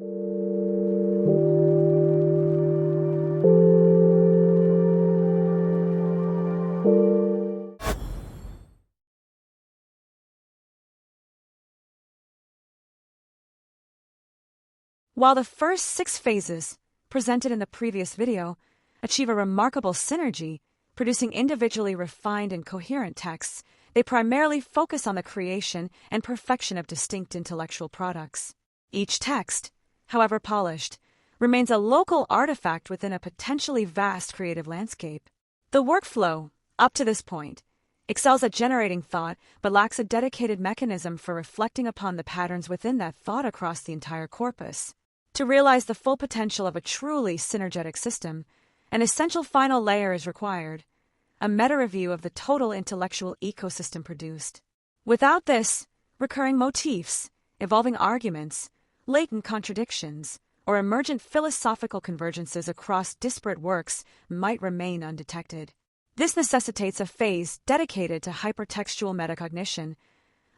While the first 6 phases, presented in the previous video, achieve a remarkable synergy, producing individually refined and coherent texts, they primarily focus on the creation and perfection of distinct intellectual products. Each text, however polished, remains a local artifact within a potentially vast creative landscape. The workflow, up to this point, excels at generating thought but lacks a dedicated mechanism for reflecting upon the patterns within that thought across the entire corpus. To realize the full potential of a truly synergetic system, an essential final layer is required: a meta-review of the total intellectual ecosystem produced. Without this, recurring motifs, evolving arguments, latent contradictions, or emergent philosophical convergences across disparate works might remain undetected. This necessitates a phase dedicated to hypertextual metacognition,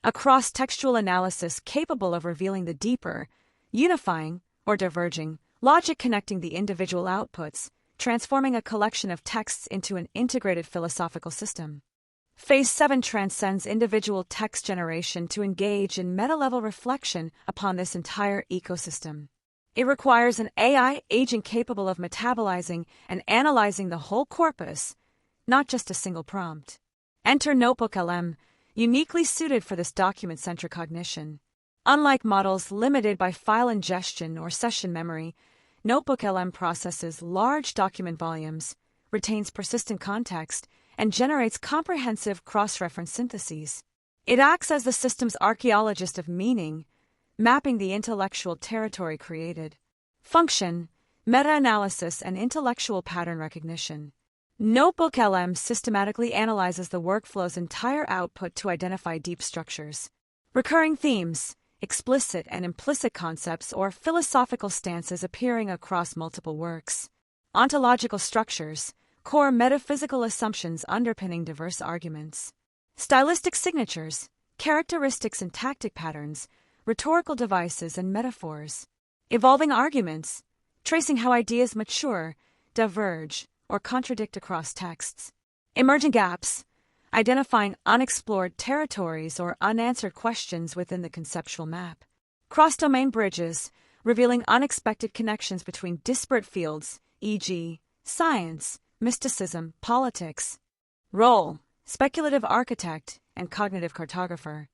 a cross-textual analysis capable of revealing the deeper, unifying, or diverging logic connecting the individual outputs, transforming a collection of texts into an integrated philosophical system. Phase 7 transcends individual text generation to engage in meta-level reflection upon this entire ecosystem. It requires an AI agent capable of metabolizing and analyzing the whole corpus, not just a single prompt. Enter NotebookLM, uniquely suited for this document-centric cognition. Unlike models limited by file ingestion or session memory, NotebookLM processes large document volumes, retains persistent context, and generates comprehensive cross-reference syntheses. It acts as the system's archaeologist of meaning, mapping the intellectual territory created. Function, meta-analysis, and intellectual pattern recognition. NotebookLM systematically analyzes the workflow's entire output to identify deep structures, recurring themes, explicit and implicit concepts or philosophical stances appearing across multiple works, ontological structures, core metaphysical assumptions underpinning diverse arguments, stylistic signatures, characteristics and tactic patterns, rhetorical devices and metaphors, evolving arguments, tracing how ideas mature, diverge, or contradict across texts, emerging gaps, identifying unexplored territories or unanswered questions within the conceptual map, cross-domain bridges, revealing unexpected connections between disparate fields, e.g., science, mysticism, politics, role, speculative architect, and cognitive cartographer.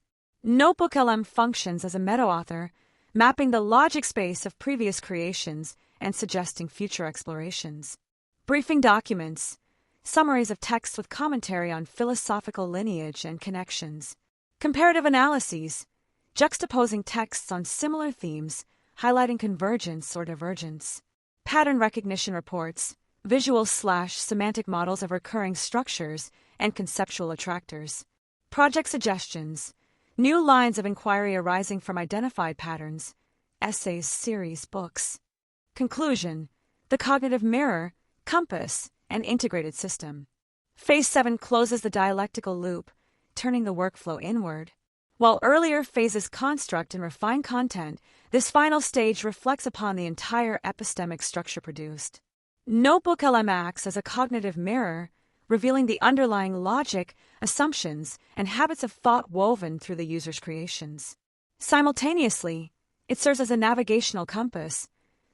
NotebookLM functions as a meta-author, mapping the logic space of previous creations and suggesting future explorations. Briefing documents, summaries of texts with commentary on philosophical lineage and connections. Comparative analyses, juxtaposing texts on similar themes, highlighting convergence or divergence. Pattern recognition reports, visual/semantic models of recurring structures and conceptual attractors. Project suggestions, new lines of inquiry arising from identified patterns, essays, series, books. Conclusion, the cognitive mirror, compass, and integrated system. Phase 7 closes the dialectical loop, turning the workflow inward. While earlier phases construct and refine content, this final stage reflects upon the entire epistemic structure produced. NotebookLM acts as a cognitive mirror, revealing the underlying logic, assumptions, and habits of thought woven through the user's creations. Simultaneously, it serves as a navigational compass,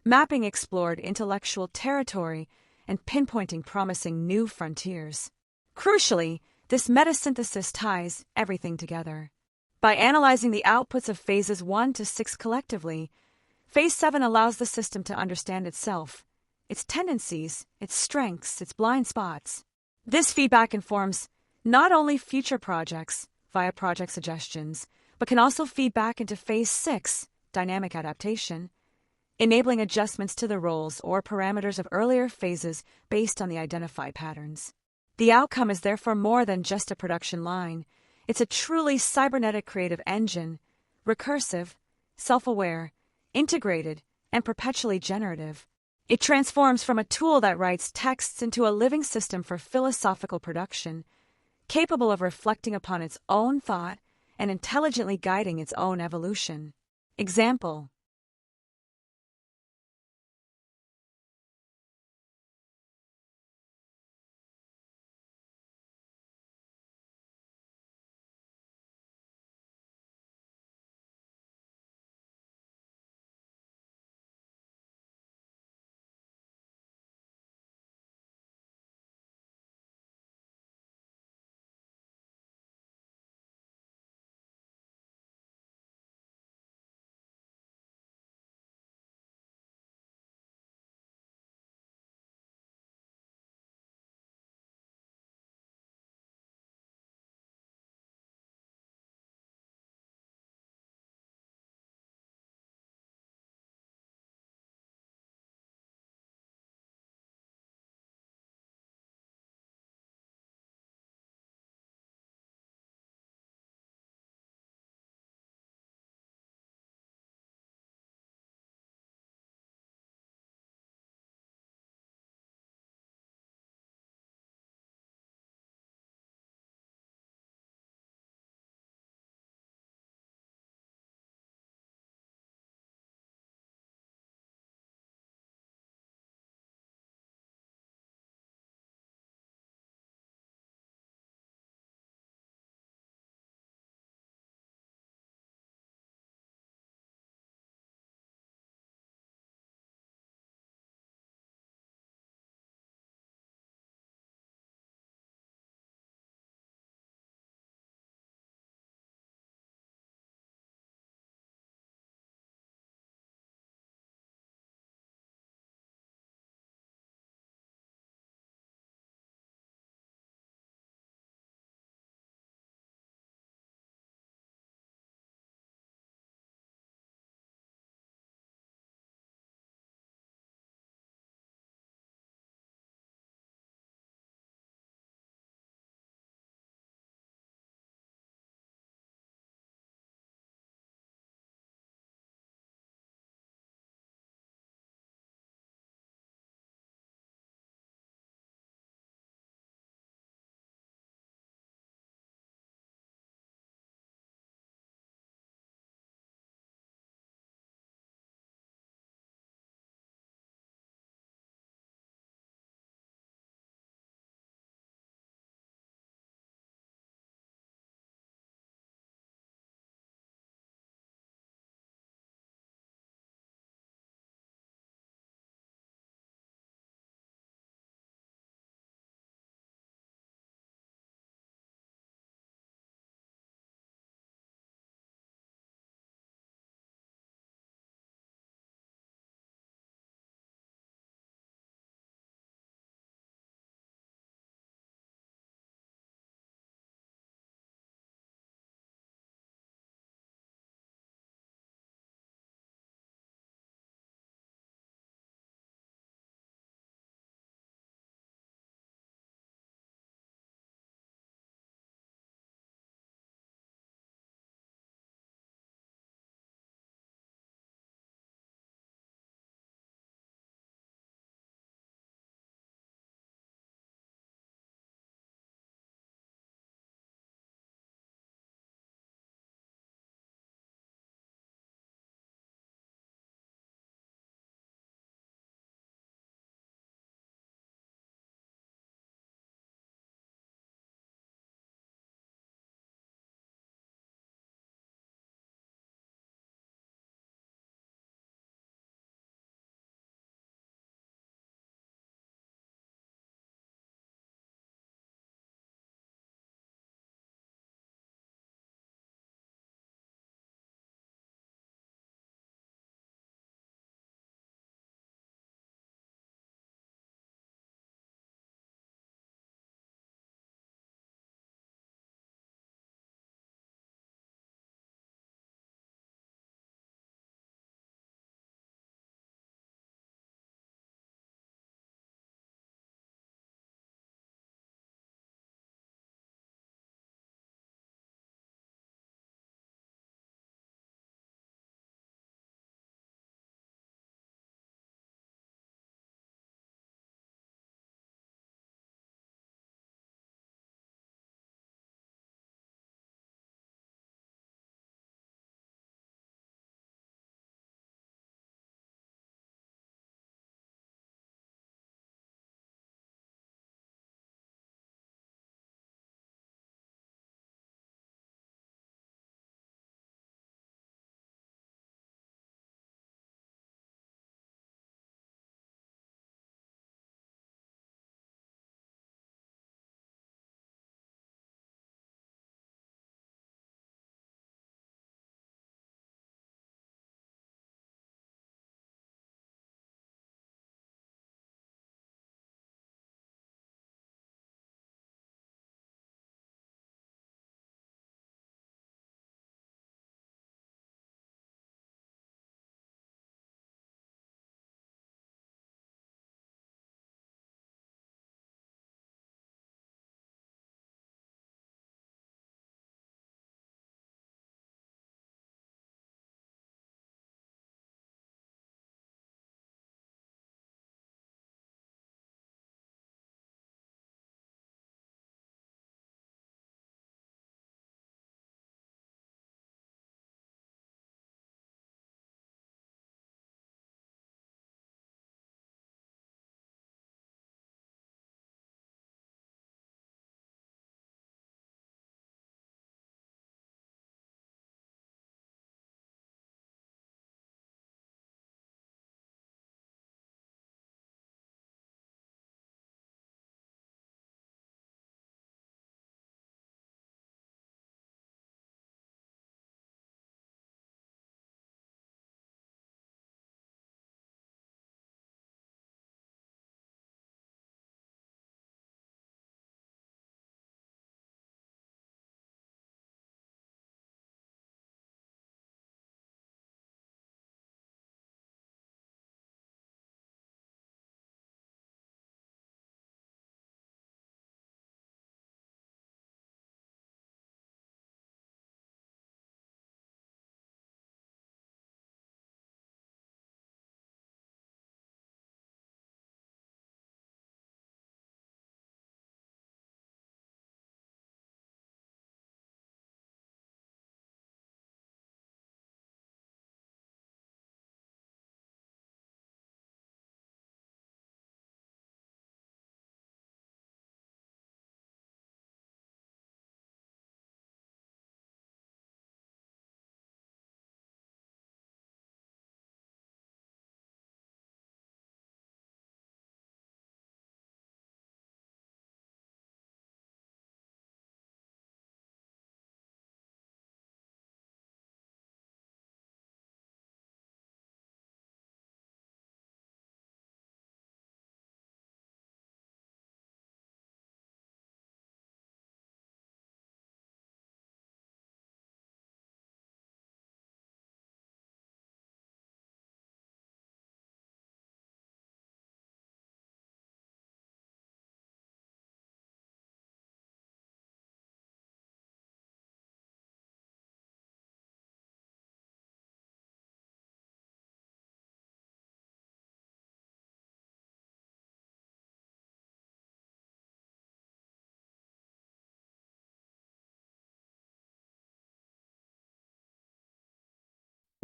mapping explored intellectual territory and pinpointing promising new frontiers. Crucially, this metasynthesis ties everything together. By analyzing the outputs of phases 1 to 6 collectively, phase 7 allows the system to understand itself, its tendencies, its strengths, its blind spots. This feedback informs not only future projects via project suggestions, but can also feed back into phase 6, dynamic adaptation, enabling adjustments to the roles or parameters of earlier phases based on the identified patterns. The outcome is therefore more than just a production line. It's a truly cybernetic creative engine, recursive, self-aware, integrated, and perpetually generative. It transforms from a tool that writes texts into a living system for philosophical production, capable of reflecting upon its own thought and intelligently guiding its own evolution. Example: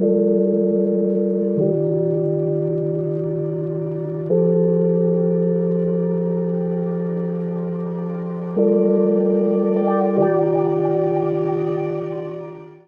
you.